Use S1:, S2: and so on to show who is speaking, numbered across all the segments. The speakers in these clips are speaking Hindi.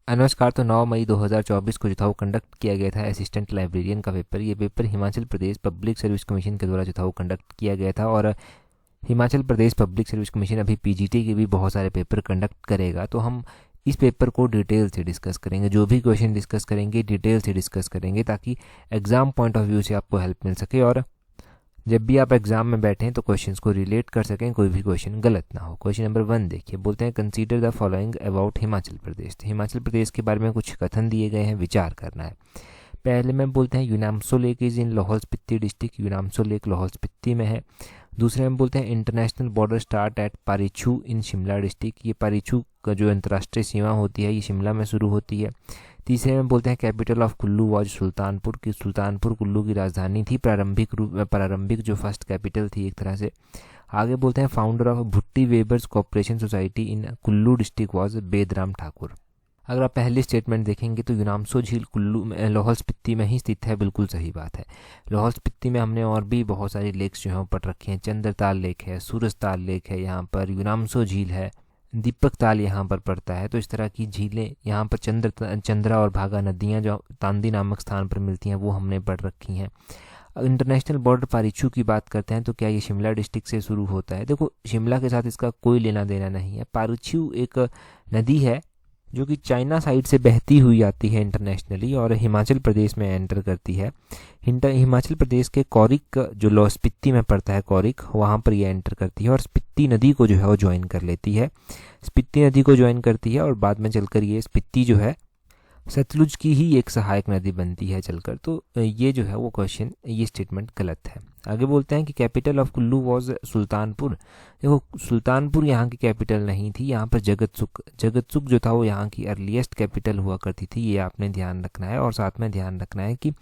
S1: नमस्कार। तो 9 मई 2024 को जो था वो कंडक्ट किया गया था असिस्टेंट लाइब्रेरियन का पेपर। ये paper Himachal Pradesh public service commission के द्वारा जो था वो कंडक्ट किया गया था। और Himachal Pradesh public service commission अभी पीजीटी के भी बहुत सारे पेपर कंडक्ट करेगा। तो हम इस पेपर को डिटेल से डिस्कस करेंगे, जो भी क्वेश्चन डिस्कस करेंगे डिटेल से डिस्कस करेंगे, ताकि एग्ज़ाम पॉइंट ऑफ व्यू से आपको हेल्प मिल सके और जब भी आप एग्जाम में बैठें तो क्वेश्चंस को रिलेट कर सकें, कोई भी क्वेश्चन गलत ना हो। क्वेश्चन नंबर 1 देखिए, बोलते हैं consider the following about Himachal Pradesh. तो हिमाचल प्रदेश के बारे में कुछ कथन दिए गए हैं, विचार करना है। पहले में बोलते हैं Yunam Tso lake is in Lahaul Spiti district. Yunam Tso lake Lahaul Spiti में है। दूसरे में बोलते हैं international border start at Parechu in Shimla district. ये पारीछू का जो अंतर्राष्ट्रीय सीमा होती है ये शिमला में शुरू होती है। तीसरे में बोलते हैं capital of Kullu was Sultanpur की सुल्तानपुर कुल्लू की राजधानी थी, प्रारंभिक जो फर्स्ट कैपिटल थी एक तरह से। आगे बोलते हैं founder of Bhutti weavers cooperation society in Kullu district was Bedram Thakur. अगर आप पहली स्टेटमेंट देखेंगे तो यूनामसो झील कुल्लू में लाहौल स्पीति में ही स्थित है, बिल्कुल सही बात है। लाहौल स्पीति में हमने और भी बहुत सारी लेक्स जो हैं पढ़ रखी हैं। चंद्रताल लेक है, सूरजताल लेक है, यहाँ पर यूनामसो झील है, दीपक ताल यहाँ पर पड़ता है। तो इस तरह की झीलें यहाँ पर चंद्रा और भागा नदियाँ जो तांदी नामक स्थान पर मिलती हैं वो हमने पढ़ रखी हैं। इंटरनेशनल बॉर्डर पारीछू की बात करते हैं तो क्या ये शिमला डिस्ट्रिक्ट से शुरू होता है? देखो, शिमला के साथ इसका कोई लेना देना नहीं है। पारीछू एक नदी है जो कि चाइना साइड से बहती हुई आती है इंटरनेशनली और हिमाचल प्रदेश में एंटर करती है। हिमाचल प्रदेश के कौरिक जो लाहौल स्पीति में पड़ता है, कौरिक, वहाँ पर ये एंटर करती है और स्पीति नदी को जो है वो ज्वाइन कर लेती है। स्पीति नदी को ज्वाइन करती है और बाद में चलकर ये स्पीति जो है सतलुज की ही एक सहायक नदी बनती है चलकर। तो ये जो है वो क्वेश्चन, ये स्टेटमेंट गलत है। आगे बोलते हैं कि capital of Kullu was Sultanpur. देखो, सुल्तानपुर यहाँ की कैपिटल नहीं थी, यहाँ पर जगतसुख जो था वो यहाँ की अर्लीस्ट कैपिटल हुआ करती थी। ये आपने ध्यान रखना है। और साथ में ध्यान रखना है कि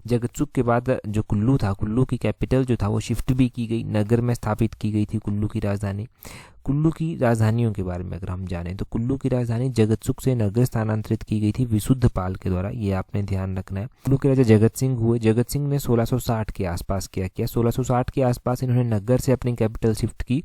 S1: जगतसुख के बाद जो कुल्लू था, कुल्लू की कैपिटल जो था वो शिफ्ट भी की गई, नगर में स्थापित की गई थी कुल्लू की राजधानी। कुल्लू की राजधानियों के बारे में अगर हम जानें तो कुल्लू की राजधानी जगतसुख से नगर स्थानांतरित की गई थी विशुद्धपाल के द्वारा। ये आपने ध्यान रखना है। कुल्लू के राजा जगत सिंह हुए। जगत सिंह ने 1660 के आसपास क्या किया? 1660 के आसपास इन्होंने नगर से अपनी कैपिटल शिफ्ट की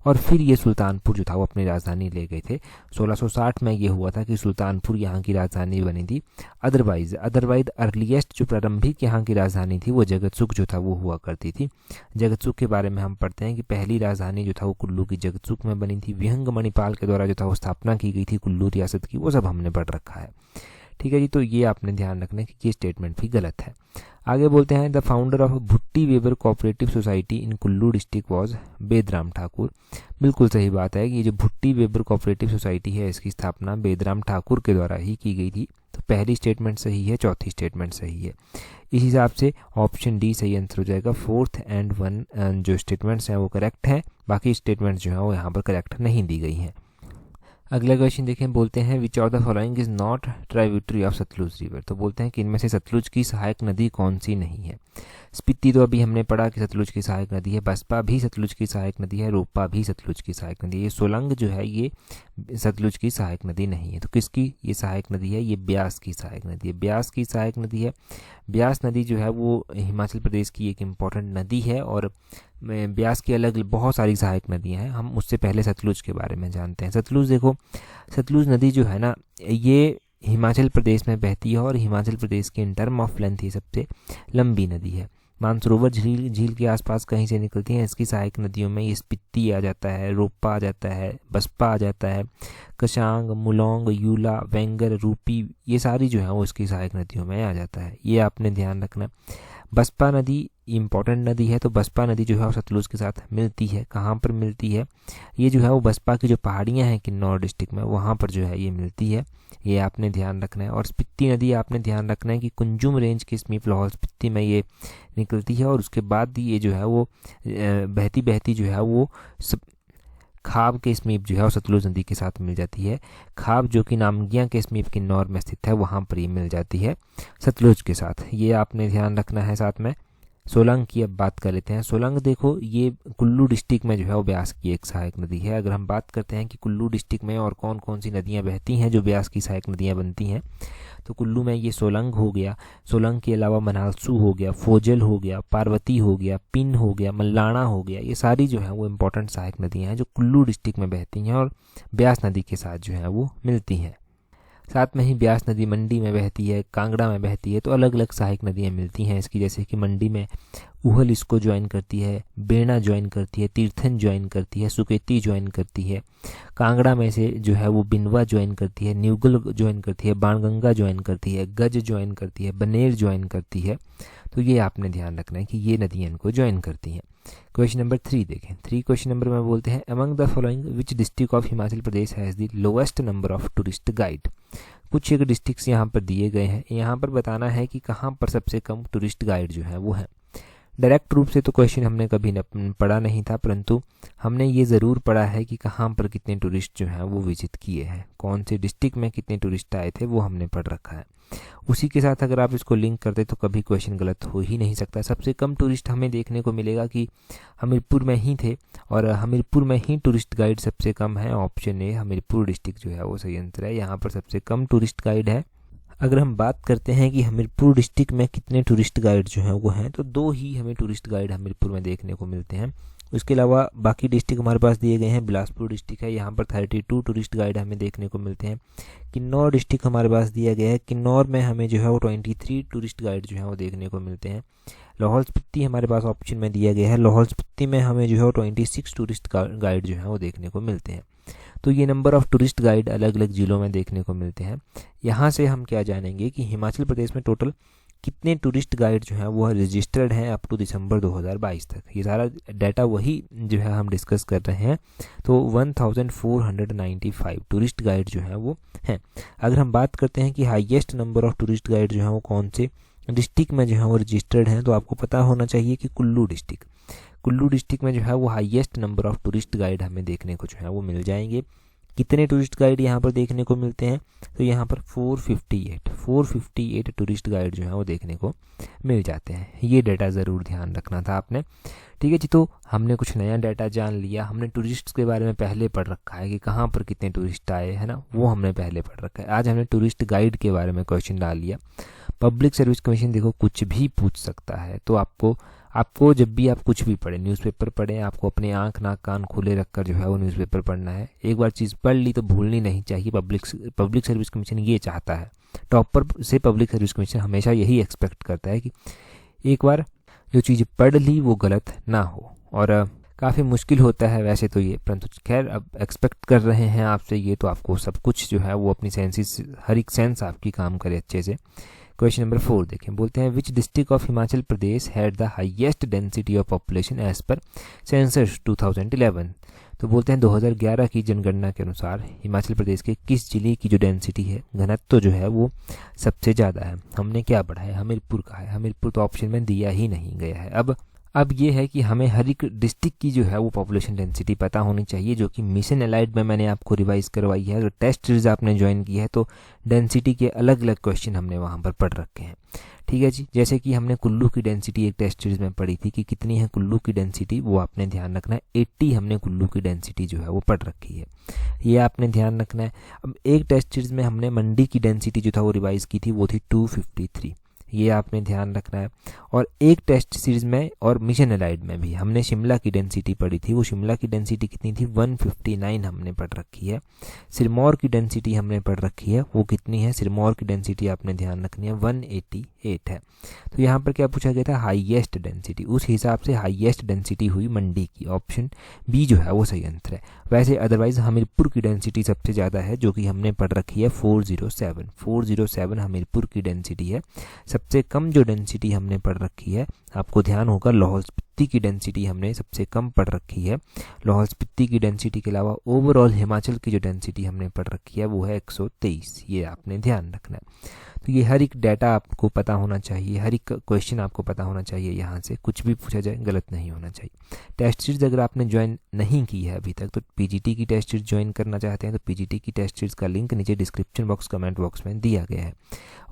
S1: और फिर ये सुल्तानपुर जो था वो अपनी राजधानी ले गए थे। 1660 में ये हुआ था कि सुल्तानपुर यहाँ की राजधानी बनी थी। अदरवाइज अर्लीस्ट जो प्रारंभिक यहाँ की राजधानी थी वो जगतसुख जो था वो हुआ करती थी। जगतसुख के बारे में हम पढ़ते हैं कि पहली राजधानी जो था वो कुल्लू की जगतसुख में बनी थी। विहंग मणिपाल के द्वारा जो था वो स्थापना की गई थी कुल्लू रियासत की। वो सब हमने पढ़ रखा है, ठीक है जी। तो ये आपने ध्यान रखना है कि ये स्टेटमेंट भी गलत है। आगे बोलते हैं the founder of Bhutti weaver cooperative society in Kullu district was Bedram Thakur. बिल्कुल सही बात है कि ये जो भुट्टी वेबर कोऑपरेटिव सोसाइटी है इसकी स्थापना बेदराम ठाकुर के द्वारा ही की गई थी। तो पहली स्टेटमेंट सही है, चौथी स्टेटमेंट सही है। इस हिसाब से ऑप्शन डी सही आंसर हो जाएगा। 4th and 1 जो स्टेटमेंट्स हैं वो करेक्ट हैं, बाकी स्टेटमेंट्स जो हैं वो यहाँ पर करेक्ट नहीं दी गई हैं। अगला क्वेश्चन देखें, बोलते हैं which of the following is not tributary of Sutlej river. तो बोलते हैं कि इनमें से सतलुज की सहायक नदी कौन सी नहीं है? स्पीति तो अभी हमने पढ़ा कि सतलुज की सहायक नदी है, बसपा भी सतलुज की सहायक नदी है, रोपा भी सतलुज की सहायक नदी है। ये सोलंग जो है ये सतलुज की सहायक नदी नहीं है। तो किसकी ये सहायक नदी है? ये ब्यास की सहायक नदी है। ब्यास की सहायक नदी है। ब्यास नदी जो है वो हिमाचल प्रदेश की एक इम्पॉर्टेंट नदी है और ब्यास की अलग बहुत सारी सहायक नदियाँ हैं। हम उससे पहले सतलुज के बारे में जानते हैं। सतलुज देखो, सतलुज नदी जो है ना ये हिमाचल प्रदेश में बहती है और हिमाचल प्रदेश के इन टर्म ऑफ लेंथ ये सबसे लंबी नदी है। मानसरोवर झील के आसपास कहीं से निकलती हैं। इसकी सहायक नदियों में ये स्पीति आ जाता है, रोपा आ जाता है, बसपा आ जाता है, कशांग, मुलोंग, यूला, वेंगर, रूपी, ये सारी जो है वो इसकी सहायक नदियों में आ जाता है। ये आपने ध्यान रखना। बसपा नदी इम्पॉर्टेंट नदी है, तो बसपा नदी जो है वो सतलुज के साथ मिलती है। कहाँ पर मिलती है? ये जो है वो बसपा की जो पहाड़ियाँ हैं किन्नौर डिस्ट्रिक्ट में, वहाँ पर जो है ये मिलती है। ये आपने ध्यान रखना है। और स्पीति नदी आपने ध्यान रखना है कि कुंजुम रेंज के समीप लाहौल स्पीति में ये निकलती है और उसके बाद ये जो है वो बहती बहती जो है वो खाब के समीप जो है वो सतलुज नदी के साथ मिल जाती है। खाब जो कि नामगिया के समीप किन्नौर में स्थित है, वहाँ पर ये मिल जाती है सतलुज के साथ। ये आपने ध्यान रखना है। साथ में सोलंग की अब बात कर लेते हैं। सोलंग देखो ये कुल्लू डिस्ट्रिक्ट में जो है वो ब्यास की एक सहायक नदी है। अगर हम बात करते हैं कि कुल्लू डिस्ट्रिक्ट में और कौन कौन सी नदियाँ बहती हैं जो ब्यास की सहायक नदियाँ बनती हैं, तो कुल्लू में ये सोलंग हो गया, सोलंग के अलावा मनालसू हो गया, फोजल हो गया, पार्वती हो गया, पिन हो गया, मल्लाना हो गया। ये सारी जो है वो इम्पोर्टेंट सहायक नदियाँ हैं जो कुल्लू डिस्ट्रिक्ट में बहती हैं और ब्यास नदी के साथ जो है वो मिलती हैं। साथ में ही ब्यास नदी मंडी में बहती है, कांगड़ा में बहती है। तो अलग अलग सहायक नदियाँ मिलती हैं इसकी, जैसे कि मंडी में उहल इसको ज्वाइन करती है, बेना ज्वाइन करती है, तीर्थन ज्वाइन करती है, सुकेती ज्वाइन करती है। कांगड़ा में से जो है वो बिनवा ज्वाइन करती है, न्यूगल ज्वाइन करती है, बाणगंगा ज्वाइन करती है, गज ज्वाइन करती है, बनेर ज्वाइन करती है। तो ये आपने ध्यान रखना है कि ये नदियाँ इनको ज्वाइन करती हैं। क्वेश्चन नंबर 3 देखें। 3 क्वेश्चन नंबर में बोलते हैं among the following which district of Himachal Pradesh has the lowest number of tourist guide. कुछ एक डिस्ट्रिक्ट्स यहाँ पर दिए गए हैं, यहाँ पर बताना है कि कहाँ पर सबसे कम टूरिस्ट गाइड जो है वो है। डायरेक्ट रूप से तो क्वेश्चन हमने कभी पढ़ा नहीं था, परंतु हमने ये ज़रूर पढ़ा है कि कहाँ पर कितने टूरिस्ट जो हैं वो विजिट किए हैं, कौन से डिस्ट्रिक्ट में कितने टूरिस्ट आए थे वो हमने पढ़ रखा है। उसी के साथ अगर आप इसको लिंक करते तो कभी क्वेश्चन गलत हो ही नहीं सकता। सबसे कम टूरिस्ट हमें देखने को मिलेगा कि हमीरपुर में ही थे, और हमीरपुर में ही टूरिस्ट गाइड सबसे कम है। ऑप्शन ए हमीरपुर डिस्ट्रिक्ट जो है वो सही आंसर है, यहाँ पर सबसे कम टूरिस्ट गाइड है। अगर हम बात करते हैं कि हमीरपुर डिस्ट्रिक्ट में कितने टूरिस्ट गाइड जो हैं वो हैं, तो 2 ही हमें टूरिस्ट गाइड हमीरपुर में देखने को मिलते हैं। उसके अलावा बाकी डिस्ट्रिक्ट हमारे पास दिए गए हैं। बिलासपुर डिस्ट्रिक्ट है, यहाँ पर 32 टूरिस्ट गाइड हमें देखने को मिलते हैं। किन्नौर डिस्ट्रिक्ट हमारे पास दिया गया है, किन्नौर में हमें जो है वो 23 टूरिस्ट गाइड जो है वो देखने को मिलते हैं। लाहौल स्पीति हमारे पास ऑप्शन में दिया गया है, लाहौल स्पीति में हमें जो है 26 टूरिस्ट गाइड जो है वो देखने को मिलते हैं। तो ये नंबर ऑफ़ टूरिस्ट गाइड अलग अलग ज़िलों में देखने को मिलते हैं। यहाँ से हम क्या जानेंगे कि हिमाचल प्रदेश में टोटल कितने टूरिस्ट गाइड जो हैं वो रजिस्टर्ड हैं अप टू दिसंबर 2022 तक। ये सारा डाटा वही जो है हम डिस्कस कर रहे हैं। तो 1495 टूरिस्ट गाइड जो हैं वो हैं। अगर हम बात करते हैं कि highest number of tourist guide जो हैं वो कौन से डिस्ट्रिक्ट में जो है वो रजिस्टर्ड हैं, तो आपको पता होना चाहिए कि कुल्लू डिस्ट्रिक्ट में जो है वो highest number of tourist guide हमें देखने को जो है वो मिल जाएंगे। कितने टूरिस्ट गाइड यहाँ पर देखने को मिलते हैं, तो यहाँ पर 458 टूरिस्ट गाइड जो है वो देखने को मिल जाते हैं। ये डाटा ज़रूर ध्यान रखना था आपने। ठीक है जी, तो हमने कुछ नया डाटा जान लिया। हमने टूरिस्ट के बारे में पहले पढ़ रखा है कि कहाँ पर कितने टूरिस्ट आए हैं ना, वो हमने पहले पढ़ रखा है। आज हमने टूरिस्ट गाइड के बारे में क्वेश्चन डाल लिया। पब्लिक सर्विस कमीशन देखो कुछ भी पूछ सकता है, तो आपको जब भी आप कुछ भी पढ़ें, न्यूज़पेपर पढ़ें, आपको अपने आँख नाक कान खुले रखकर जो है वो न्यूज़पेपर पढ़ना है। एक बार चीज़ पढ़ ली तो भूलनी नहीं चाहिए। पब्लिक सर्विस कमीशन ये चाहता है, टॉपर से पब्लिक सर्विस कमीशन हमेशा यही एक्सपेक्ट करता है कि एक बार जो चीज़ पढ़ ली वो गलत ना हो। और काफ़ी मुश्किल होता है वैसे तो ये, परंतु खैर अब एक्सपेक्ट कर रहे हैं आपसे ये, तो आपको सब कुछ जो है वो अपनी सेंसेस, हर एक सेंस आपकी काम करे अच्छे से। क्वेश्चन नंबर 4 देखें। बोलते हैं which district of Himachal Pradesh had the highest density of population as per census 2011। तो बोलते हैं 2011 की जनगणना के अनुसार हिमाचल प्रदेश के किस जिले की जो डेंसिटी है, घनत्व जो है वो सबसे ज़्यादा है। हमने क्या पढ़ा है, हमीरपुर का है। हमीरपुर तो ऑप्शन में दिया ही नहीं गया है। अब ये है कि हमें हर एक डिस्ट्रिक्ट की जो है वो पॉपुलेशन डेंसिटी पता होनी चाहिए, जो कि मिशन एलाइड में मैंने आपको रिवाइज करवाई है। अगर टेस्ट सीरीज आपने ज्वाइन की है तो डेंसिटी के अलग अलग क्वेश्चन हमने वहाँ पर पढ़ रखे हैं। ठीक है जी, जैसे कि हमने कुल्लू की डेंसिटी एक टेस्ट सीरीज में पढ़ी थी कि कितनी है कुल्लू की डेंसिटी, वो आपने ध्यान रखना है। 80 हमने कुल्लू की डेंसिटी जो है वो पढ़ रखी है, ये आपने ध्यान रखना है। अब एक टेस्ट सीरीज में हमने मंडी की डेंसिटी जो था वो रिवाइज की थी, वो थी 253, ये आपने ध्यान रखना है। और एक टेस्ट सीरीज में और मिशन एलाइड में भी हमने शिमला की डेंसिटी पढ़ी थी, वो शिमला की डेंसिटी कितनी थी, 159 हमने पढ़ रखी है। सिरमौर की डेंसिटी हमने पढ़ रखी है, वो कितनी है, सिरमौर की डेंसिटी आपने ध्यान रखनी है 188 है। तो यहाँ पर क्या पूछा गया था, हाईएस्ट डेंसिटी, उस हिसाब से हाईएस्ट डेंसिटी हुई मंडी की। ऑप्शन बी जो है वो सही आंसर है। वैसे अदरवाइज हमीरपुर की डेंसिटी सबसे ज़्यादा है, जो कि हमने पढ़ रखी है 407 हमीरपुर की डेंसिटी है। सबसे कम जो डेंसिटी हमने पढ़ रखी है, आपको ध्यान होगा, लाहौल स्पीति की डेंसिटी हमने सबसे कम पढ़ रखी है। लाहौल स्पीति की डेंसिटी के अलावा ओवरऑल हिमाचल की जो डेंसिटी हमने पढ़ रखी है वो है 123, ये आपने ध्यान रखना है। तो ये हर एक डाटा आपको पता होना चाहिए, हर एक क्वेश्चन आपको पता होना चाहिए, यहाँ से कुछ भी पूछा जाए गलत नहीं होना चाहिए। टेस्ट सीरीज अगर आपने ज्वाइन नहीं की है अभी तक, तो पीजीटी की टेस्ट सीरीज ज्वाइन करना चाहते हैं तो पीजीटी की टेस्ट सीरीज का लिंक नीचे डिस्क्रिप्शन बॉक्स, कमेंट बॉक्स में दिया गया है,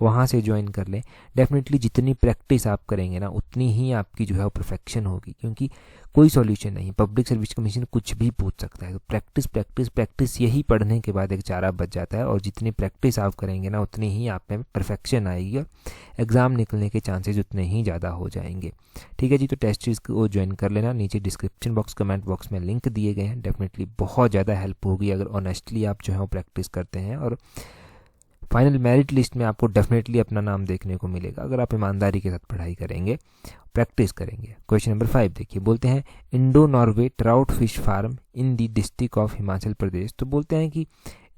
S1: वहाँ से ज्वाइन कर लें। डेफिनेटली जितनी प्रैक्टिस आप करेंगे ना, उतनी ही आपकी जो है परफेक्शन होगी, क्योंकि कोई सॉल्यूशन नहीं, पब्लिक सर्विस कमीशन कुछ भी पूछ सकता है। तो प्रैक्टिस प्रैक्टिस प्रैक्टिस, यही पढ़ने के बाद एक चारा बच जाता है। और जितनी प्रैक्टिस आप करेंगे ना, उतनी ही आप में परफेक्शन आएगी और एग्ज़ाम निकलने के चांसेस उतने ही ज़्यादा हो जाएंगे। ठीक है जी, तो टेस्ट सीरीज को ज्वाइन कर लेना, नीचे डिस्क्रिप्शन बॉक्स, कमेंट बॉक्स में लिंक दिए गए हैं। डेफिनेटली बहुत ज़्यादा हेल्प होगी अगर ऑनेस्टली आप जो है वो प्रैक्टिस करते हैं और फाइनल मेरिट लिस्ट में आपको डेफिनेटली अपना नाम देखने को मिलेगा अगर आप ईमानदारी के साथ पढ़ाई करेंगे, प्रैक्टिस करेंगे। क्वेश्चन नंबर 5 देखिए, बोलते हैं Indo Norway trout fish farm in the district of Himachal Pradesh. तो बोलते हैं कि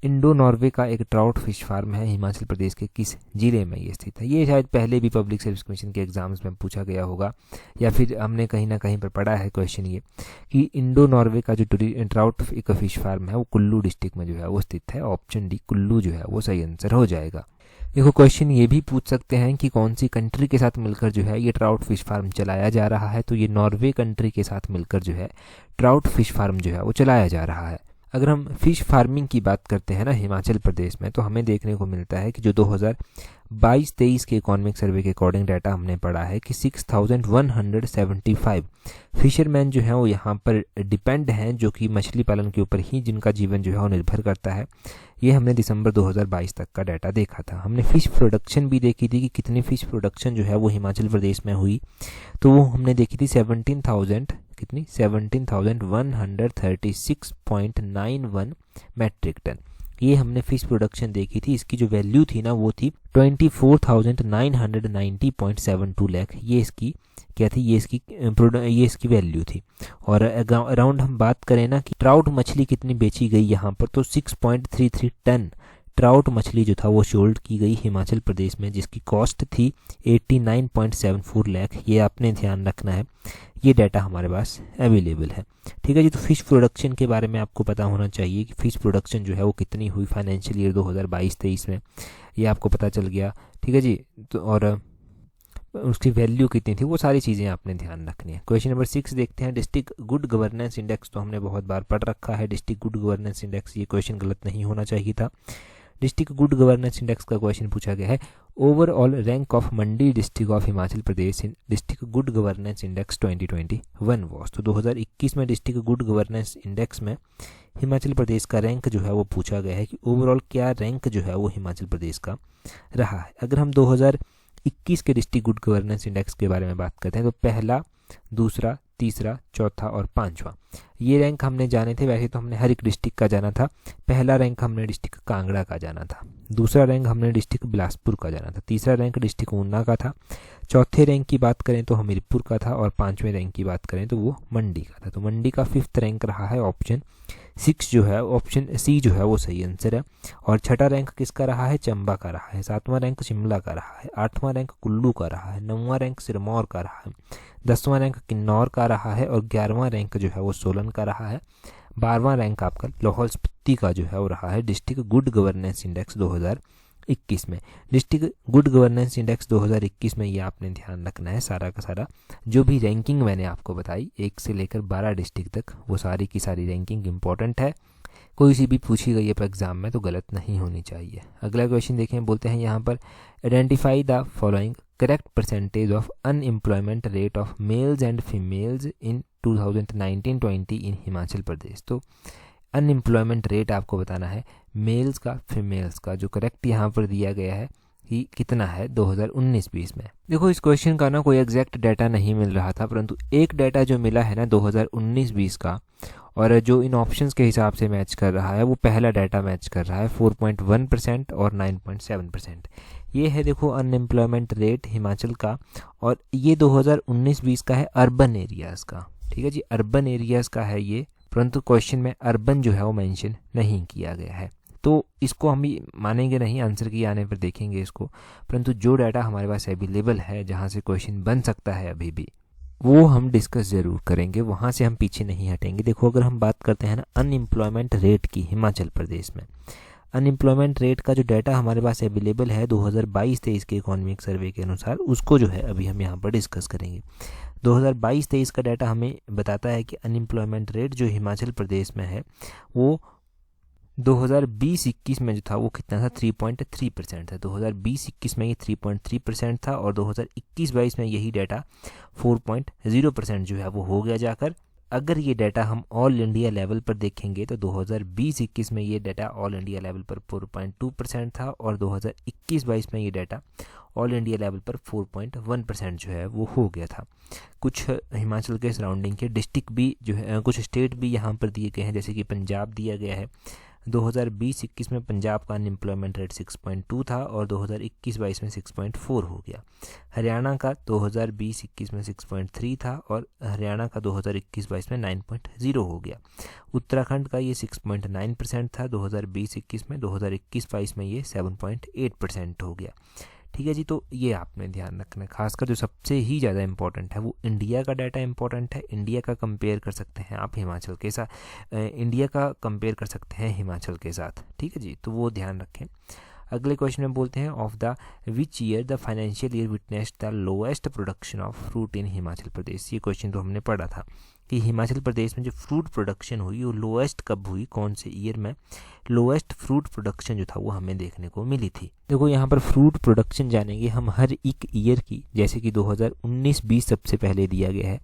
S1: इंडो नॉर्वे का एक ट्राउट फिश फार्म है हिमाचल प्रदेश के किस जिले में ये स्थित है। ये शायद पहले भी पब्लिक सर्विस कमीशन के एग्जाम्स में पूछा गया होगा या फिर हमने कहीं ना कहीं पर पढ़ा है क्वेश्चन ये कि इंडो नॉर्वे का जो ट्राउट एक फिश फार्म है वो कुल्लू डिस्ट्रिक्ट में जो है वो स्थित है। ऑप्शन डी कुल्लू जो है वो सही आंसर हो जाएगा। देखो क्वेश्चन ये भी पूछ सकते हैं कि कौन सी कंट्री के साथ मिलकर जो है ये ट्राउट फिश फार्म चलाया जा रहा है। तो ये नॉर्वे कंट्री के साथ मिलकर जो है ट्राउट फिश फार्म जो है वो चलाया जा रहा है। अगर हम फिश फार्मिंग की बात करते हैं ना हिमाचल प्रदेश में, तो हमें देखने को मिलता है कि जो 2022-23 के इकोनॉमिक सर्वे के अकॉर्डिंग डाटा हमने पढ़ा है कि 6175 फिशरमैन जो हैं वो यहाँ पर डिपेंड हैं, जो कि मछली पालन के ऊपर ही जिनका जीवन जो है वो निर्भर करता है। ये हमने दिसंबर 2022 तक का डाटा देखा था। हमने फ़िश प्रोडक्शन भी देखी थी कि कितनी फ़िश प्रोडक्शन जो है वो हिमाचल प्रदेश में हुई, तो वो हमने देखी थी 17,136.91 मैट्रिक टन। ये हमने फ़िश प्रोडक्शन देखी थी। इसकी जो वैल्यू थी ना वो थी 24,990.72 लाख। ये इसकी क्या थी, ये इसकी वैल्यू थी। और अराउंड हम बात करें ना कि ट्राउट मछली कितनी बेची गई यहाँ पर, तो 6.33 टन ट्राउट मछली जो था वो सोल्ड की गई हिमाचल प्रदेश में, जिसकी कॉस्ट थी 89.74 लाख। ये आपने ध्यान रखना है, ये डाटा हमारे पास अवेलेबल है। ठीक है जी। तो फिश प्रोडक्शन के बारे में आपको पता होना चाहिए कि फ़िश प्रोडक्शन जो है वो कितनी हुई फाइनेंशियल ईयर 2022-23 में, ये आपको पता चल गया। ठीक है जी। तो और उसकी वैल्यू कितनी थी, वो सारी चीज़ें आपने ध्यान रखनी है। क्वेश्चन नंबर 6 देखते हैं। डिस्ट्रिक्ट गुड गवर्नेंस इंडेक्स तो हमने बहुत बार पढ़ रखा है। डिस्ट्रिक्ट गुड गवर्नेंस इंडेक्स, ये क्वेश्चन गलत नहीं होना चाहिए था। डिस्ट्रिक्ट गुड गवर्नेंस इंडेक्स का क्वेश्चन पूछा गया है overall rank of Mandi district of Himachal Pradesh in district good governance index 2021 was. तो 2021 में डिस्ट्रिक्ट गुड गवर्नेंस इंडेक्स में हिमाचल प्रदेश का रैंक जो है वो पूछा गया है कि ओवरऑल क्या रैंक जो है वो हिमाचल प्रदेश का रहा है। अगर हम 2021 के डिस्ट्रिक्ट गुड गवर्नेंस इंडेक्स के बारे में बात करते हैं तो पहला, दूसरा, तीसरा, चौथा और पांचवा ये रैंक हमने जाने थे। वैसे तो हमने हर एक डिस्ट्रिक्ट का जाना था। पहला रैंक हमने डिस्ट्रिक्ट कांगड़ा का जाना था, दूसरा रैंक हमने डिस्ट्रिक्ट बिलासपुर का जाना था, तीसरा रैंक डिस्ट्रिक्ट ऊना का था, चौथे रैंक की बात करें तो हमीरपुर का था और पांचवें रैंक की बात करें तो वो मंडी का था। तो मंडी का 5th रैंक रहा है। ऑप्शन 6 जो है, ऑप्शन सी जो है वो सही आंसर है। और छठा रैंक किसका रहा है, चंबा का रहा है। 7वां रैंक शिमला का रहा है। 8वां रैंक कुल्लू का रहा है। 9वां रैंक सिरमौर का रहा है। 10वां रैंक किन्नौर का रहा है और 11वां रैंक जो है वो सोलन का रहा है। 12वां रैंक आपका लाहौल स्पीति का जो है वो रहा है डिस्ट्रिक्ट गुड गवर्नेंस इंडेक्स 2021 में। डिस्ट्रिक्ट गुड गवर्नेंस इंडेक्स 2021 में ये आपने ध्यान रखना है, सारा का सारा जो भी रैंकिंग मैंने आपको बताई 1 से लेकर 12 डिस्ट्रिक्ट तक, वो सारी की सारी रैंकिंग इंपॉर्टेंट है। कोई सी भी पूछी गई है एग्जाम में तो गलत नहीं होनी चाहिए। अगला क्वेश्चन देखें, बोलते हैं यहाँ पर identify the following correct percentage of unemployment rate of males and females in 2019-20 इन हिमाचल प्रदेश। तो अनएम्प्लॉयमेंट रेट आपको बताना है मेल्स का फीमेल्स का, जो करेक्ट यहाँ पर दिया गया है कि कितना है 2019-20 में। देखो इस क्वेश्चन का ना कोई एग्जैक्ट डाटा नहीं मिल रहा था, परंतु एक डाटा जो मिला है ना 2019-20 का और जो इन ऑप्शंस के हिसाब से मैच कर रहा है वो पहला डाटा मैच कर रहा है 4.1% और 9.7%। ये है देखो अनएम्प्लॉयमेंट रेट हिमाचल का और ये 2019-20 का है अर्बन एरियाज़ का। ठीक है जी, अर्बन एरियाज़ का है ये, परंतु क्वेश्चन में अर्बन जो है वो मेंशन नहीं किया गया है, तो इसको हम भी मानेंगे नहीं, आंसर की आने पर देखेंगे इसको। परंतु जो डाटा हमारे पास अवेलेबल है जहाँ से क्वेश्चन बन सकता है अभी भी, वो हम डिस्कस ज़रूर करेंगे, वहाँ से हम पीछे नहीं हटेंगे। देखो अगर हम बात करते हैं ना अनएम्प्लॉयमेंट रेट की हिमाचल प्रदेश में, अनएम्प्लॉयमेंट रेट का जो डाटा हमारे पास अवेलेबल है 2022-23 के इकोनॉमिक सर्वे के अनुसार, उसको जो है अभी हम यहाँ पर डिस्कस करेंगे। 2022-23 का डाटा हमें बताता है कि अनएम्प्लॉयमेंट रेट जो हिमाचल प्रदेश में है वो 2020-21 में जो था वो कितना था 3.3% था। 2020-21 में ये 3.3% था और 2021-22 में यही डाटा 4.0% जो है वो हो गया जाकर। अगर ये डाटा हम ऑल इंडिया लेवल पर देखेंगे तो 2020-21 में ये डाटा ऑल इंडिया लेवल पर 4.2% था और 2021-22 में ये डाटा ऑल इंडिया लेवल पर 4.1% जो है वो हो गया था। कुछ हिमाचल के सराउंडिंग के डिस्ट्रिक्ट भी जो है, कुछ स्टेट भी यहाँ पर दिए गए हैं, जैसे कि पंजाब दिया गया है, 2020-21 में पंजाब का अनएम्प्लॉयमेंट रेट 6.2 था और 2021-22 में 6.4 हो गया। हरियाणा का 2020-21 में 6.3 था और हरियाणा का 2021-22 में 9.0 हो गया। उत्तराखंड का ये 6.9% था 2020-21 में, 2021-22 में ये 7.8% हो गया। ठीक है जी, तो ये आपने ध्यान रखना है। खासकर जो सबसे ही ज़्यादा इंपॉर्टेंट है वो इंडिया का डाटा इंपॉर्टेंट है। इंडिया का कंपेयर कर सकते हैं आप हिमाचल के साथ, इंडिया का कंपेयर कर सकते हैं हिमाचल के साथ। ठीक है जी, तो वो ध्यान रखें। अगले क्वेश्चन में बोलते हैं of the which year the financial year witnessed the lowest production of fruit in Himachal Pradesh. ये क्वेश्चन तो हमने पढ़ा था कि हिमाचल प्रदेश में जो फ्रूट प्रोडक्शन हुई वो लोएस्ट कब हुई, कौन से ईयर में लोएस्ट फ्रूट प्रोडक्शन जो था वो हमें देखने को मिली थी। देखो यहाँ पर फ्रूट प्रोडक्शन जानेंगे हम हर एक ईयर की, जैसे कि 2019-20 सबसे पहले दिया गया है,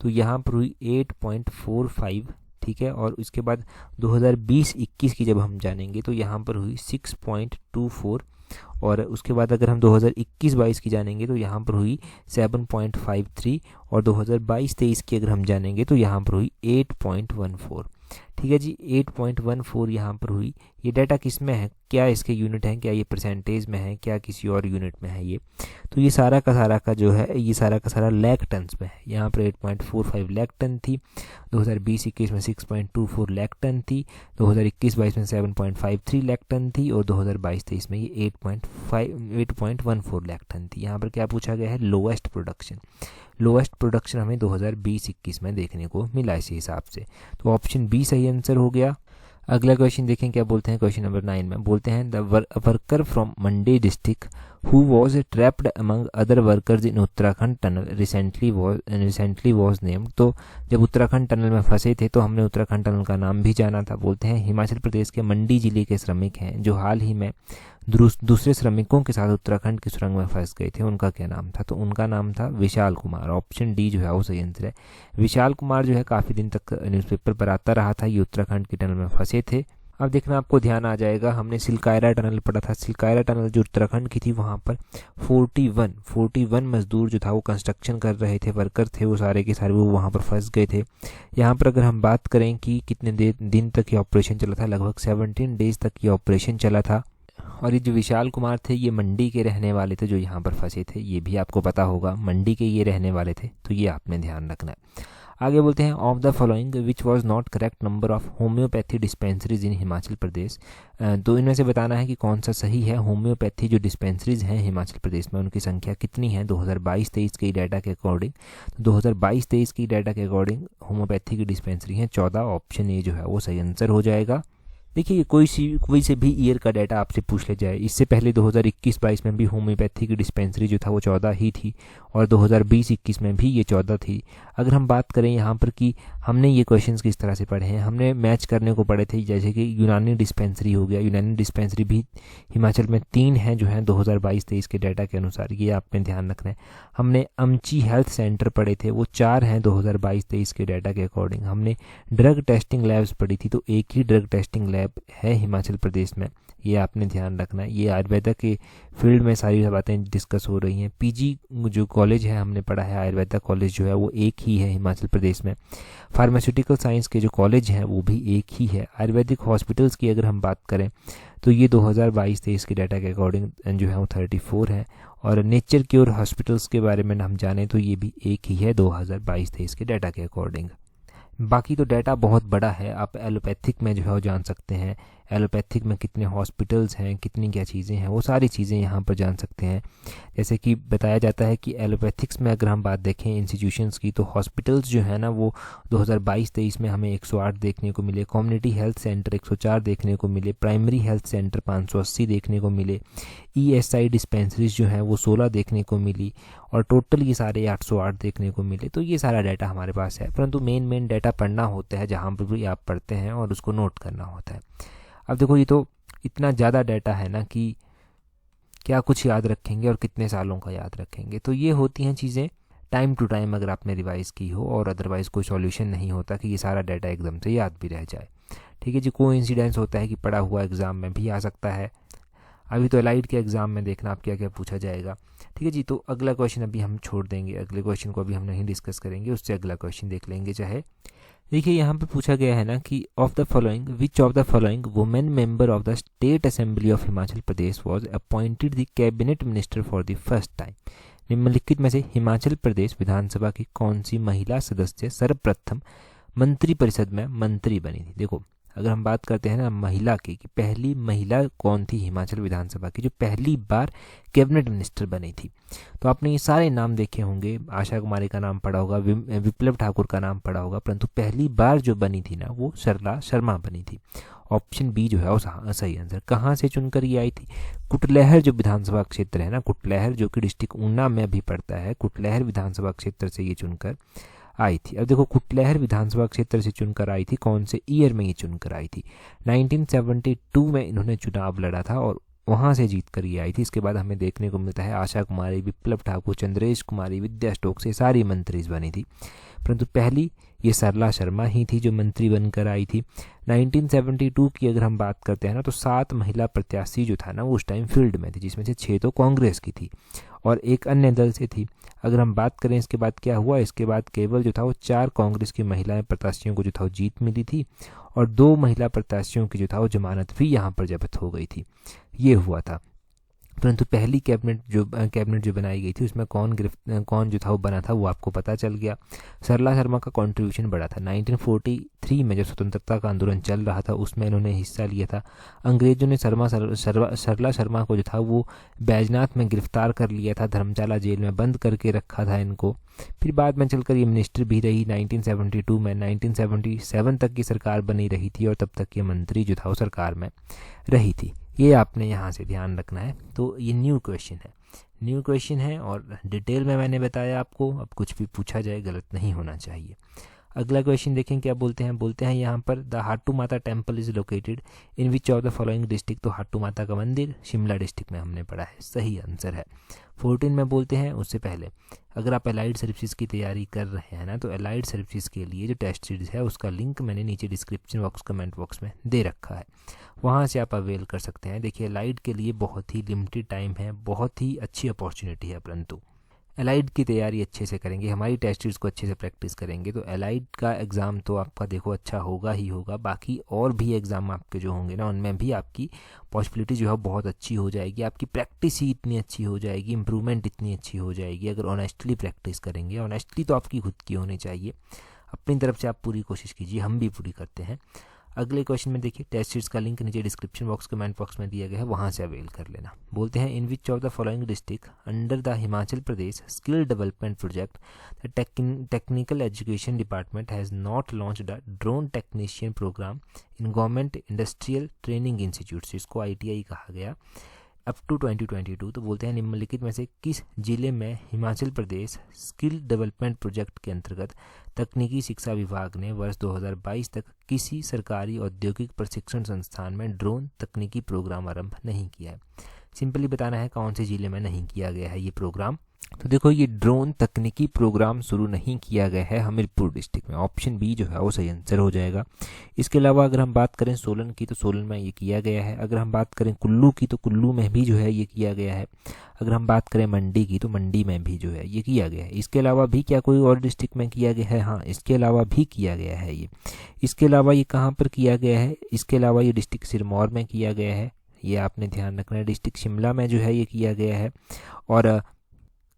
S1: तो यहाँ पर हुई 8.45, ठीक है। और उसके बाद 2020-21 की जब हम जानेंगे तो यहाँ पर हुई 6.24, और उसके बाद अगर हम 2021-22 की जानेंगे तो यहाँ पर हुई 7.53, और 2022-23 की अगर हम जानेंगे तो यहाँ पर हुई 8.14। ठीक है जी, 8.14 यहाँ पर हुई। ये डाटा किस में है, क्या इसके यूनिट हैं, क्या ये परसेंटेज में है, क्या किसी और यूनिट में है ये, तो ये सारा का जो है ये सारा का सारा लाख टन में है। यहाँ पर 8.45 लाख टन थी, 2020-21 में 6.24 लाख टन थी, 2021-22 में 7.53 लाख टन थी, और 2022-23 में ये 8.14 लाख टन थी। यहाँ पर क्या पूछा गया है, लोएस्ट प्रोडक्शन। लोएस्ट प्रोडक्शन हमें 2020-21 में देखने को मिला इसी हिसाब से, तो ऑप्शन बी सही आंसर हो गया। अगला क्वेश्चन देखें क्या बोलते हैं। क्वेश्चन नंबर 9 में बोलते हैं the worker from Mandi district who was trapped among other workers in Uttarakhand tunnel recently was named. तो जब उत्तराखंड टनल में फंसे थे तो हमने उत्तराखंड टनल का नाम भी जाना था। बोलते हैं हिमाचल प्रदेश के मंडी जिले के श्रमिक हैं जो हाल ही में दूसरे श्रमिकों के साथ उत्तराखंड की सुरंग में फंस गए थे, उनका क्या नाम था, तो उनका नाम था विशाल कुमार। ऑप्शन डी जो है वो सही आंसर है। विशाल कुमार जो है काफ़ी दिन तक न्यूज़पेपर पर आता रहा था, ये उत्तराखंड की टनल में फंसे थे। अब देखना आपको ध्यान आ जाएगा, हमने सिलकायरा टनल पढ़ा था। सिलकायरा टनल जो उत्तराखंड की थी वहाँ पर 41 मजदूर जो था वो कंस्ट्रक्शन कर रहे थे, वर्कर थे वो सारे के सारे, वो वहाँ पर फंस गए थे। यहाँ पर अगर हम बात करें कि कितने दिन तक ये ऑपरेशन चला था, लगभग 17 डेज तक ये ऑपरेशन चला था। और ये जो विशाल कुमार थे ये मंडी के रहने वाले थे जो यहाँ पर फंसे थे, ये भी आपको पता होगा, मंडी के ये रहने वाले थे, तो ये आपने ध्यान रखना है। आगे बोलते हैं of the following which was not correct number of homeopathy dispensaries in Himachal Pradesh. तो इनमें से बताना है कि कौन सा सही है। होम्योपैथी जो डिस्पेंसरीज हैं हिमाचल प्रदेश में उनकी संख्या कितनी है 2022-23 के डाटा के अकॉर्डिंग। तो 2022-23 की डाटा के अकॉर्डिंग होम्योपैथी की डिस्पेंसरी हैं 14। ऑप्शन ए जो है वो सही आंसर हो जाएगा। देखिए कोई से भी ईयर का डाटा आपसे पूछ ले जाए, इससे पहले 2021-22 में भी होम्योपैथी की डिस्पेंसरी जो था वो 14 ही थी, और 2020-21 में भी ये 14 थी। अगर हम बात करें यहाँ पर कि हमने ये क्वेश्चंस किस तरह से पढ़े हैं, हमने मैच करने को पढ़े थे, जैसे कि यूनानी डिस्पेंसरी हो गया। यूनानी डिस्पेंसरी भी हिमाचल में 3 हैं जो हैं 2022-23 के डाटा के अनुसार, ये आपने ध्यान रखना है। हमने अमची हेल्थ सेंटर पढ़े थे, वो 4 हैं 2022-23 के डाटा के अकॉर्डिंग। हमने ड्रग टेस्टिंग लैब्स पढ़ी थी, तो एक ही ड्रग टेस्टिंग लैब है हिमाचल प्रदेश में, ये आपने ध्यान रखना है। ये आयुर्वेदा के फील्ड में सारी बातें डिस्कस हो रही हैं। पीजी जो कॉलेज है हमने पढ़ा है, आयुर्वेदा कॉलेज जो है वो एक ही है हिमाचल प्रदेश में। फार्मास्यूटिकल साइंस के जो कॉलेज हैं वो भी एक ही है। आयुर्वेदिक हॉस्पिटल्स की अगर हम बात करें तो ये 2022-23 के डाटा के अकॉर्डिंग जो है वो 34 है। और नेचर क्योर हॉस्पिटल्स के बारे में हम जाने तो ये भी एक ही है 2022-23 के डाटा के अकॉर्डिंग। बाकी तो डाटा बहुत बड़ा है, आप एलोपैथिक में जो है वो जान सकते हैं, एलोपैथिक में कितने हॉस्पिटल्स हैं, कितनी क्या चीज़ें हैं, वो सारी चीज़ें यहाँ पर जान सकते हैं। जैसे कि बताया जाता है कि एलोपैथिक्स में अगर हम बात देखें इंस्टीट्यूशंस की, तो हॉस्पिटल्स जो है ना वो 2022-23 में हमें 108 देखने को मिले, कम्युनिटी हेल्थ सेंटर 104 देखने को मिले, प्राइमरी हेल्थ सेंटर 580 देखने को मिले, ESI डिस्पेंसरीज जो है वो 16 देखने को मिली, और टोटल ये सारे 808 देखने को मिले। तो ये सारा डाटा हमारे पास है, परंतु मेन डाटा पढ़ना होता है जहाँ पर भी आप पढ़ते हैं और उसको नोट करना होता है। अब देखो ये तो इतना ज़्यादा डाटा है ना कि क्या कुछ याद रखेंगे और कितने सालों का याद रखेंगे। तो ये होती हैं चीज़ें टाइम टू टाइम अगर आपने रिवाइज़ की हो, और अदरवाइज़ कोई सॉल्यूशन नहीं होता कि ये सारा डाटा एकदम से याद भी रह जाए। ठीक है जी, कोई इंसिडेंस होता है कि पढ़ा हुआ एग्ज़ाम में भी आ सकता है। अभी तो एलाइड के एग्ज़ाम में देखना आप क्या क्या पूछा जाएगा। ठीक है जी, तो अगला क्वेश्चन अभी हम छोड़ देंगे, अगले क्वेश्चन को अभी हम नहीं डिस्कस करेंगे, उससे अगला क्वेश्चन देख लेंगे चाहे। देखिए यहाँ पे पूछा गया है ना कि of the following which of the following women member of the state assembly of Himachal Pradesh was appointed the cabinet minister for the first time. निम्नलिखित में से हिमाचल प्रदेश विधानसभा की कौन सी महिला सदस्य सर्वप्रथम मंत्रिपरिषद में मंत्री बनी थी। देखो अगर हम बात करते हैं ना महिला की कि पहली महिला कौन थी हिमाचल विधानसभा की जो पहली बार कैबिनेट मिनिस्टर बनी थी, तो आपने ये सारे नाम देखे होंगे। आशा कुमारी का नाम पढ़ा होगा, विप्लव ठाकुर का नाम पढ़ा होगा, परंतु पहली बार जो बनी थी ना वो सरला शर्मा बनी थी। ऑप्शन बी जो है वो सही आंसर। कहाँ से चुनकर ये आई थी? कुटलैहर जो विधानसभा क्षेत्र है ना, कुटलैहर जो कि डिस्ट्रिक्ट ऊना में भी पड़ता है, कुटलैहर विधानसभा क्षेत्र से ये चुनकर आई थी। अब देखो कुटलैहर विधानसभा क्षेत्र से चुनकर आई थी, कौन से ईयर में ये चुनकर आई थी? 1972 में इन्होंने चुनाव लड़ा था और वहाँ से जीत कर ये आई थी। इसके बाद हमें देखने को मिलता है आशा कुमारी, विप्लव ठाकुर, चंद्रेश कुमारी, विद्या स्टोक्स, ये सारी मंत्री बनी थी, परंतु पहली ये सरला शर्मा ही थी जो मंत्री बनकर आई थी। 1972 की अगर हम बात करते हैं ना तो 7 महिला प्रत्याशी जो था ना वो उस टाइम फील्ड में थी, जिसमें से 6 तो कांग्रेस की थी और एक अन्य दल से थी। अगर हम बात करें इसके बाद क्या हुआ, इसके बाद केवल जो था वो 4 कांग्रेस की महिला प्रत्याशियों को जो था वो जीत मिली थी और 2 महिला प्रत्याशियों की जो था वो जमानत भी यहाँ पर जब्त हो गई थी, ये हुआ था। परंतु पहली कैबिनेट जो बनाई गई थी उसमें कौन जो था वो बना था वो आपको पता चल गया। सरला शर्मा का कंट्रीब्यूशन बड़ा था। 1943 में जब स्वतंत्रता का आंदोलन चल रहा था उसमें इन्होंने हिस्सा लिया था। अंग्रेजों ने सरला शर्मा को जो था वो बैजनाथ में गिरफ्तार कर लिया था, धर्मशाला जेल में बंद करके रखा था इनको। फिर बाद में चलकर ये मिनिस्टर भी रही 1972 में। 1977 तक की सरकार बनी रही थी और तब तक ये मंत्री जो था वो सरकार में रही थी। ये आपने यहाँ से ध्यान रखना है। तो ये न्यू क्वेश्चन है और डिटेल में मैंने बताया आपको। अब कुछ भी पूछा जाए गलत नहीं होना चाहिए। अगला क्वेश्चन देखें क्या बोलते हैं यहाँ पर द हाटू माता temple is located in which of the following district. तो हाटू माता का मंदिर शिमला डिस्ट्रिक्ट में हमने पढ़ा है, सही आंसर है। 14 में बोलते हैं उससे पहले अगर आप एलाइड सर्विसेज की तैयारी कर रहे हैं ना तो एलाइड सर्विसेज के लिए जो टेस्ट सीरीज है उसका लिंक मैंने नीचे डिस्क्रिप्शन बॉक्स कमेंट बॉक्स में दे रखा है, वहाँ से आप अवेल कर सकते हैं। देखिए एलाइड के लिए बहुत ही लिमिटेड टाइम है, बहुत ही अच्छी अपॉर्चुनिटी है, परंतु एलाइड की तैयारी अच्छे से करेंगे, हमारी टेस्ट सीरीज को अच्छे से प्रैक्टिस करेंगे तो एलाइड का एग्ज़ाम तो आपका देखो अच्छा होगा ही होगा। बाकी और भी एग्ज़ाम आपके जो होंगे ना उनमें भी आपकी पॉसिबिलिटी जो है बहुत अच्छी हो जाएगी, आपकी प्रैक्टिस ही इतनी अच्छी हो जाएगी, इंप्रूवमेंट इतनी अच्छी हो जाएगी अगर ऑनेस्टली प्रैक्टिस करेंगे। ऑनेस्टली तो आपकी खुद की होनी चाहिए, अपनी तरफ से आप पूरी कोशिश कीजिए, हम भी पूरी करते हैं। अगले क्वेश्चन में देखिए टेस्ट सीरीज का लिंक नीचे डिस्क्रिप्शन बॉक्स कमेंट बॉक्स में दिया गया है, वहाँ से अवेल कर लेना। बोलते हैं in which of the following district under the Himachal Pradesh skill development project the technical education department has not launched the drone technician programme in government industrial training institute, इसको ITI कहा गया, अप टू 2022। तो बोलते हैं निम्नलिखित में से किस जिले में Himachal Pradesh skill development project के अंतर्गत तकनीकी शिक्षा विभाग ने वर्ष 2022 तक किसी सरकारी औद्योगिक प्रशिक्षण संस्थान में ड्रोन तकनीकी प्रोग्राम आरंभ नहीं किया है। सिंपली बताना है कौन से जिले में नहीं किया गया है ये प्रोग्राम। तो देखो ये ड्रोन तकनीकी प्रोग्राम शुरू नहीं किया गया है हमीरपुर डिस्ट्रिक्ट में, ऑप्शन बी जो है वो सही आंसर हो जाएगा। इसके अलावा अगर हम बात करें सोलन की तो सोलन में ये किया गया है। अगर हम बात करें कुल्लू की तो कुल्लू में भी जो है ये किया गया है। अगर हम बात करें मंडी की तो मंडी में भी जो है ये किया गया है। इसके अलावा भी क्या कोई और डिस्ट्रिक्ट में किया गया है? हाँ, इसके अलावा भी किया गया है ये। इसके अलावा ये कहाँ पर किया गया है? इसके अलावा ये डिस्ट्रिक्ट सिरमौर में किया गया है, ये आपने ध्यान रखना है। डिस्ट्रिक्ट शिमला में जो है ये किया गया है और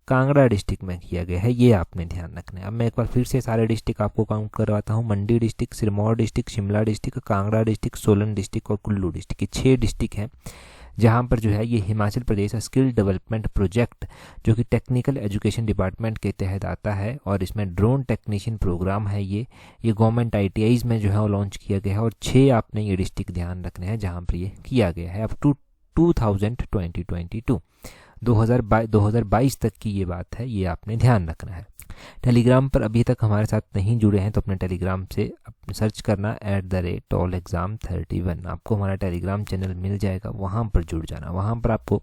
S1: कांगड़ा डिस्ट्रिक्ट में किया गया है, ये आपने ध्यान रखना है। अब मैं एक बार फिर से सारे डिस्ट्रिक्ट आपको काउंट करवाता हूँ। Mandi district, Sirmaur district, Shimla district, Kangra district, Solan district और कुल्लू डिस्ट्रिक्ट, ये 6 डिस्ट्रिक्ट हैं जहाँ पर जो है ये Himachal Pradesh skill development project जो कि टेक्निकल एजुकेशन डिपार्टमेंट के तहत आता है और इसमें ड्रोन टेक्नीशियन प्रोग्राम है ये गवर्नमेंट ITIs में जो है वो लॉन्च किया गया है और 6 आपने ये डिस्ट्रिक्ट ध्यान रखने हैं जहाँ पर ये किया गया है। अप टू 2022 2022 तक की ये बात है, ये आपने ध्यान रखना है। टेलीग्राम पर अभी तक हमारे साथ नहीं जुड़े हैं तो अपने टेलीग्राम से सर्च करना @allexam31, आपको हमारा टेलीग्राम चैनल मिल जाएगा, वहाँ पर जुड़ जाना। वहाँ पर आपको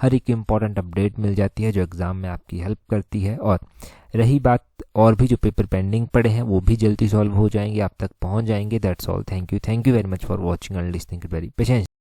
S1: हर एक इम्पॉर्टेंट अपडेट मिल जाती है जो एग्ज़ाम में आपकी हेल्प करती है। और रही बात और भी जो पेपर पेंडिंग पड़े हैं वो भी जल्दी सॉल्व हो जाएंगे, आप तक पहुँच जाएंगे। That's all, thank you very much for watching and listening very patience.